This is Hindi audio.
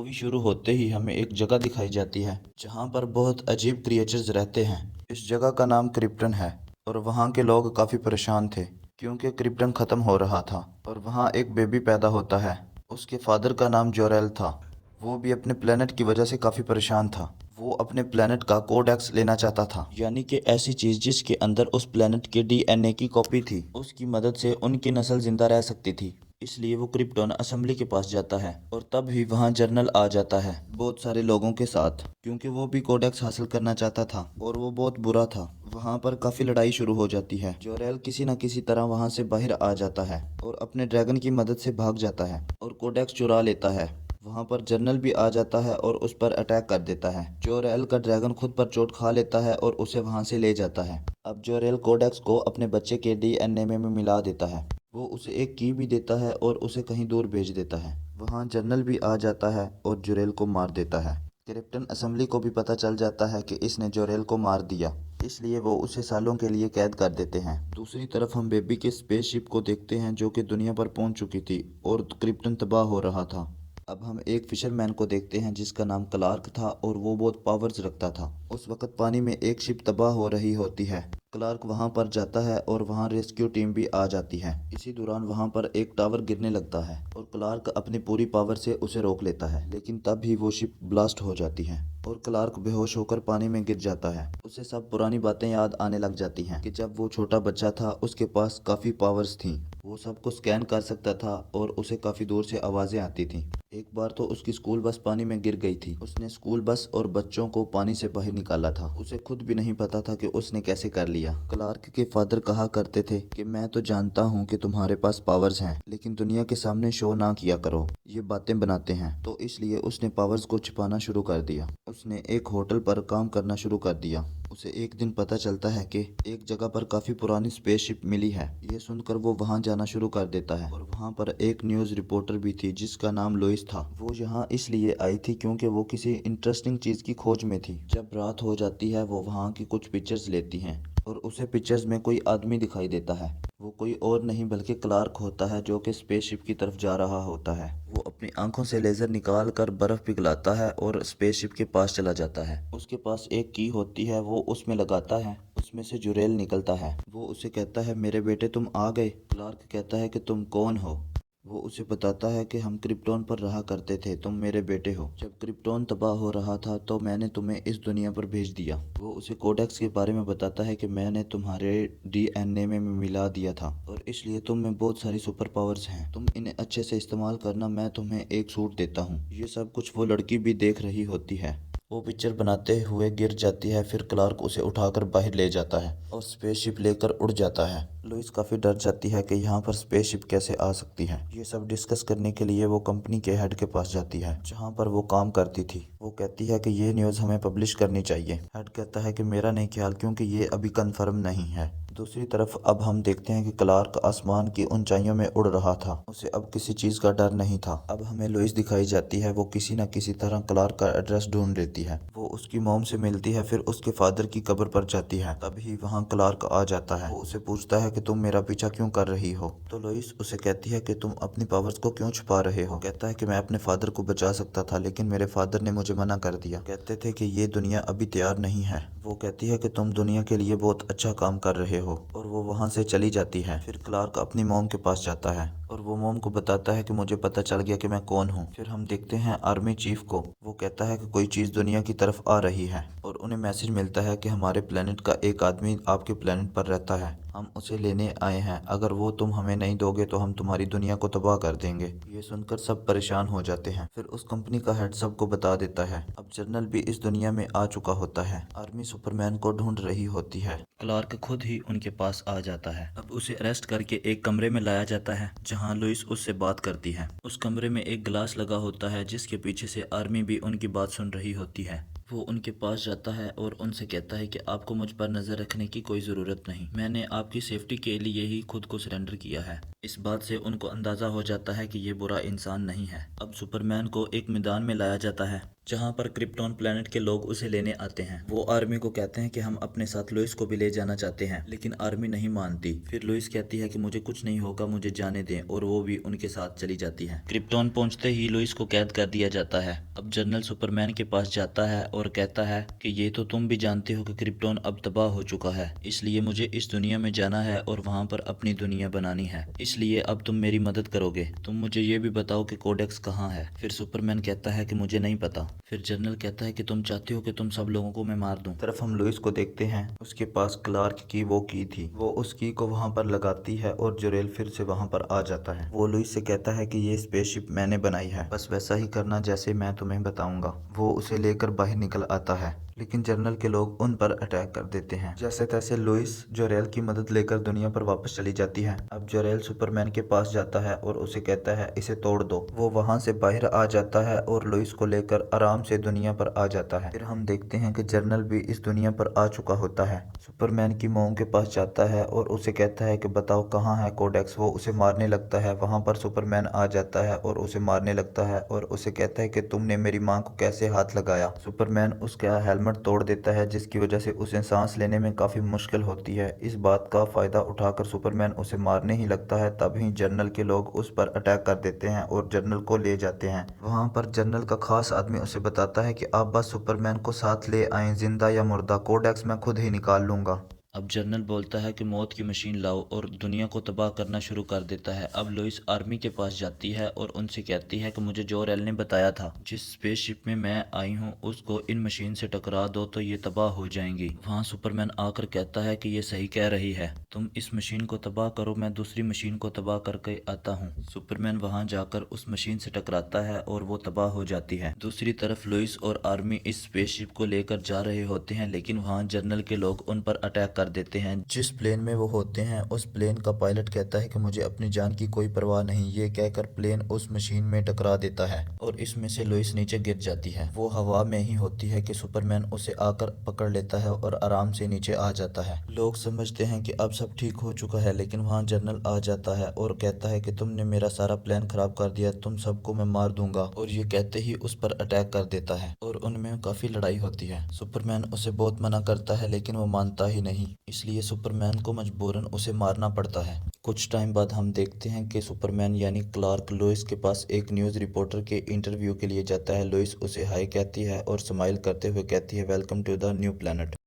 मूवी शुरू होते ही हमें एक जगह दिखाई जाती है जहाँ पर बहुत अजीब क्रिएचर्स रहते हैं। इस जगह का नाम क्रिप्टन है और वहाँ के लोग काफ़ी परेशान थे क्योंकि क्रिप्टन ख़त्म हो रहा था और वहाँ एक बेबी पैदा होता है। उसके फादर का नाम जोरेल था। वो भी अपने प्लेनेट की वजह से काफ़ी परेशान था। वो अपने प्लेनेट का कोडेक्स लेना चाहता था, यानी कि ऐसी चीज़ जिसके अंदर उस प्लेनेट के डीएनए की कॉपी थी। उसकी मदद से उनकी नस्ल जिंदा रह सकती थी। इसलिए वो क्रिप्टॉन असेंबली के पास जाता है और तब ही वहाँ जर्नल आ जाता है बहुत सारे लोगों के साथ, क्योंकि वो भी कोडेक्स हासिल करना चाहता था और वो बहुत बुरा था। वहाँ पर काफ़ी लड़ाई शुरू हो जाती है। जोरेल किसी न किसी तरह वहाँ से बाहर आ जाता है और अपने ड्रैगन की मदद से भाग जाता है और कोडेक्स चुरा लेता है। वहाँ पर जनरल भी आ जाता है और उस पर अटैक कर देता है। जोरेल का ड्रैगन खुद पर चोट खा लेता है और उसे वहाँ से ले जाता है। अब जोरेल कोडेक्स को अपने बच्चे के डीएनए में मिला देता है। वो उसे एक की भी देता है और उसे कहीं दूर भेज देता है। वहाँ जनरल भी आ जाता है और जोरेल को मार देता है। कैप्टन असेंबली को भी पता चल जाता है कि इसने जोरेल को मार दिया, इसलिए वो उसे सालों के लिए कैद कर देते हैं। दूसरी तरफ हम बेबी के स्पेसशिप को देखते हैं जो कि दुनिया पर पहुंच चुकी थी और क्रिप्टन तबाह हो रहा था। अब हम एक फिशरमैन को देखते हैं जिसका नाम क्लार्क था और वो बहुत पावर्स रखता था। उस वक्त पानी में एक शिप तबाह हो रही होती है। क्लार्क वहां पर जाता है और वहां रेस्क्यू टीम भी आ जाती है। इसी दौरान वहां पर एक टावर गिरने लगता है और क्लार्क अपनी पूरी पावर से उसे रोक लेता है, लेकिन तब भी वो शिप ब्लास्ट हो जाती है और क्लार्क बेहोश होकर पानी में गिर जाता है। उसे सब पुरानी बातें याद आने लग जाती हैं कि जब वो छोटा बच्चा था उसके पास काफ़ी पावर्स थी। वो सबको स्कैन कर सकता था और उसे काफ़ी दूर से आवाज़ें आती थी। एक बार तो उसकी स्कूल बस पानी में गिर गई थी। उसने स्कूल बस और बच्चों को पानी से बाहर निकाला था। उसे खुद भी नहीं पता था कि उसने कैसे कर लिया। क्लार्क के फादर कहा करते थे कि मैं तो जानता हूँ कि तुम्हारे पास पावर्स हैं, लेकिन दुनिया के सामने शो ना किया करो, ये बातें बनाते हैं। तो इसलिए उसने पावर्स को छिपाना शुरू कर दिया। उसने एक होटल पर काम करना शुरू कर दिया। उसे एक दिन पता चलता है कि एक जगह पर काफ़ी पुरानी स्पेसशिप मिली है। ये सुनकर वो वहाँ जाना शुरू कर देता है और वहाँ पर एक न्यूज़ रिपोर्टर भी थी जिसका नाम लुइस था। वो यहाँ इसलिए आई थी क्योंकि वो किसी इंटरेस्टिंग चीज़ की खोज में थी। जब रात हो जाती है वो वहाँ की कुछ पिक्चर्स लेती हैं और उसे पिक्चर्स में कोई आदमी दिखाई देता है। वो कोई और नहीं बल्कि क्लार्क होता है जो कि स्पेसशिप की तरफ जा रहा होता है। वो अपनी आंखों से लेज़र निकाल कर बर्फ़ पिघलाता है और स्पेसशिप के पास चला जाता है। उसके पास एक की होती है, वो उसमें लगाता है। उसमें से जुरेल निकलता है। वो उसे कहता है मेरे बेटे तुम आ गए। क्लार्क कहता है कि तुम कौन हो। वो उसे बताता है कि हम क्रिप्टॉन पर रहा करते थे, तुम मेरे बेटे हो। जब क्रिप्टॉन तबाह हो रहा था तो मैंने तुम्हें इस दुनिया पर भेज दिया। वो उसे कोडेक्स के बारे में बताता है कि मैंने तुम्हारे डीएनए में मिला दिया था और इसलिए तुम में बहुत सारी सुपर पावर्स हैं, तुम इन्हें अच्छे से इस्तेमाल करना, मैं तुम्हें एक सूट देता हूँ। ये सब कुछ वो लड़की भी देख रही होती है। वो पिक्चर बनाते हुए गिर जाती है। फिर क्लार्क उसे उठाकर बाहर ले जाता है और स्पेसशिप लेकर उड़ जाता है। लुइस काफ़ी डर जाती है कि यहाँ पर स्पेसशिप कैसे आ सकती है। ये सब डिस्कस करने के लिए वो कंपनी के हेड के पास जाती है जहाँ पर वो काम करती थी। वो कहती है कि ये न्यूज़ हमें पब्लिश करनी चाहिए। हेड कहता है कि मेरा नहीं ख्याल, क्योंकि ये अभी कंफर्म नहीं है। दूसरी तरफ अब हम देखते हैं कि क्लार्क आसमान की ऊंचाइयों में उड़ रहा था। उसे अब किसी चीज़ का डर नहीं था। अब हमें लुइस दिखाई जाती है। वो किसी न किसी तरह क्लार्क का एड्रेस ढूंढ लेती है। वो उसकी मॉम से मिलती है, फिर उसके फादर की कब्र पर जाती है। तभी वहाँ क्लार्क आ जाता है। वो उसे पूछता है कि तुम मेरा पीछा क्यों कर रही हो। तो लुइस उसे कहती है कि तुम अपनी पावर्स को क्यों छुपा रहे हो। कहता है कि मैं अपने फादर को बचा सकता था, लेकिन मेरे फादर ने मुझे मना कर दिया। कहते थे कि ये दुनिया अभी तैयार नहीं है। वो कहती है कि तुम दुनिया के लिए बहुत अच्छा काम कर रहे हो और वो वहाँ से चली जाती है। फिर क्लार्क अपनी मॉम के पास जाता है और वो मॉम को बताता है कि मुझे पता चल गया कि मैं कौन हूँ। फिर हम देखते हैं आर्मी चीफ को। वो कहता है कि कोई चीज़ दुनिया की तरफ आ रही है और उन्हें मैसेज मिलता है कि हमारे प्लेनेट का एक आदमी आपके प्लेनेट पर रहता है, हम उसे लेने आए हैं। अगर वो तुम हमें नहीं दोगे तो हम तुम्हारी दुनिया को तबाह कर देंगे। ये सुनकर सब परेशान हो जाते हैं। फिर उस कंपनी का हेड सबको बता देता है। अब जनरल भी इस दुनिया में आ चुका होता है। आर्मी सुपरमैन को ढूंढ रही होती है। क्लार्क खुद ही उनके पास आ जाता है। अब उसे अरेस्ट करके एक कमरे में लाया जाता है जहां लुइस उससे बात करती है। उस कमरे में एक ग्लास लगा होता है जिसके पीछे से आर्मी भी उनकी बात सुन रही होती है। वो उनके पास जाता है और उनसे कहता है कि आपको मुझ पर नज़र रखने की कोई ज़रूरत नहीं, मैंने आपकी सेफ्टी के लिए ही खुद को सरेंडर किया है। इस बात से उनको अंदाज़ा हो जाता है कि ये बुरा इंसान नहीं है। अब सुपरमैन को एक मैदान में लाया जाता है जहां पर क्रिप्टॉन प्लेनेट के लोग उसे लेने आते हैं। वो आर्मी को कहते हैं कि हम अपने साथ लुइस को भी ले जाना चाहते हैं, लेकिन आर्मी नहीं मानती। फिर लुइस कहती है कि मुझे कुछ नहीं होगा, मुझे जाने दें, और वो भी उनके साथ चली जाती है। क्रिप्टॉन पहुंचते ही लुइस को कैद कर दिया जाता है अब जनरल सुपरमैन के पास जाता है और कहता है कि ये तो तुम भी जानते हो कि क्रिप्टॉन अब तबाह हो चुका है, इसलिए मुझे इस दुनिया में जाना है और वहाँ पर अपनी दुनिया बनानी है, इसलिए अब तुम मेरी मदद करोगे। तुम मुझे ये भी बताओ कि कोडेक्स कहाँ है। फिर सुपरमैन कहता है कि मुझे नहीं पता। फिर जनरल कहता है कि तुम चाहते हो कि तुम सब लोगों को मैं मार दूं। तरफ हम लुइस को देखते हैं, उसके पास क्लार्क की वो की थी, वो उस की को वहाँ पर लगाती है और जोरेल फिर से वहाँ पर आ जाता है। वो लुइस से कहता है कि ये स्पेसशिप मैंने बनाई है, बस वैसा ही करना जैसे मैं तुम्हें बताऊंगा। वो उसे लेकर बाहर निकल आता है, लेकिन जनरल के लोग उन पर अटैक कर देते हैं। जैसे तैसे लुइस जोरेल की मदद लेकर दुनिया पर वापस चली जाती है। अब जोरेल सुपरमैन के पास जाता है और उसे कहता है इसे तोड़ दो। वो वहां से बाहर आ जाता है और लुइस को लेकर आराम से दुनिया पर आ जाता है। फिर हम देखते हैं कि जनरल भी इस दुनिया पर आ चुका होता है। सुपरमैन की मॉम के पास जाता है और उसे कहता है कि बताओ कहाँ है कोडेक्स। वो उसे मारने लगता है। वहां पर सुपरमैन आ जाता है और उसे मारने लगता है और उसे कहता है कि तुमने मेरी माँ को कैसे हाथ लगाया। सुपरमैन उसका हेलमेट तोड़ देता है, जिसकी वजह से उसे सांस लेने में काफी मुश्किल होती है। इस बात का फायदा उठाकर सुपरमैन उसे मारने ही लगता है। तभी जनरल के लोग उस पर अटैक कर देते हैं और जनरल को ले जाते हैं। वहां पर जनरल का खास आदमी उसे बताता है कि आप बस सुपरमैन को साथ ले आए, जिंदा या मुर्दा कोडेक्स मैं खुद ही निकाल लूंगा। अब जनरल बोलता है कि मौत की मशीन लाओ और दुनिया को तबाह करना शुरू कर देता है। अब लुइस आर्मी के पास जाती है और उनसे कहती है कि मुझे जोरेल ने बताया था जिस स्पेसशिप में मैं आई हूँ उसको इन मशीन से टकरा दो तो ये तबाह हो जाएंगी। वहाँ सुपरमैन आकर कहता है कि ये सही कह रही है, तुम इस मशीन को तबाह करो, मैं दूसरी मशीन को तबाह करके आता हूँ। सुपरमैन वहाँ जाकर उस मशीन से टकराता है और वो तबाह हो जाती है। दूसरी तरफ लुइस और आर्मी इस स्पेसशिप को लेकर जा रहे होते हैं, लेकिन वहाँ जनरल के लोग उन पर अटैक कर देते हैं। जिस प्लेन में वो होते हैं उस प्लेन का पायलट कहता है कि मुझे अपनी जान की कोई परवाह नहीं। ये कहकर प्लेन उस मशीन में टकरा देता है और इसमें से लुइस नीचे गिर जाती है। वो हवा में ही होती है कि सुपरमैन उसे आकर पकड़ लेता है और आराम से नीचे आ जाता है। लोग समझते हैं कि अब सब ठीक हो चुका है, लेकिन वहाँ जनरल आ जाता है और कहता है कि तुमने मेरा सारा प्लान खराब कर दिया, तुम सबको मैं मार दूंगा। और ये कहते ही उस पर अटैक कर देता है और उनमें काफी लड़ाई होती है। सुपरमैन उसे बहुत मना करता है, लेकिन वो मानता ही नहीं, इसलिए सुपरमैन को मजबूरन उसे मारना पड़ता है। कुछ टाइम बाद हम देखते हैं कि सुपरमैन यानी क्लार्क लुइस के पास एक न्यूज़ रिपोर्टर के इंटरव्यू के लिए जाता है। लुइस उसे हाय कहती है और स्माइल करते हुए कहती है welcome to the new planet.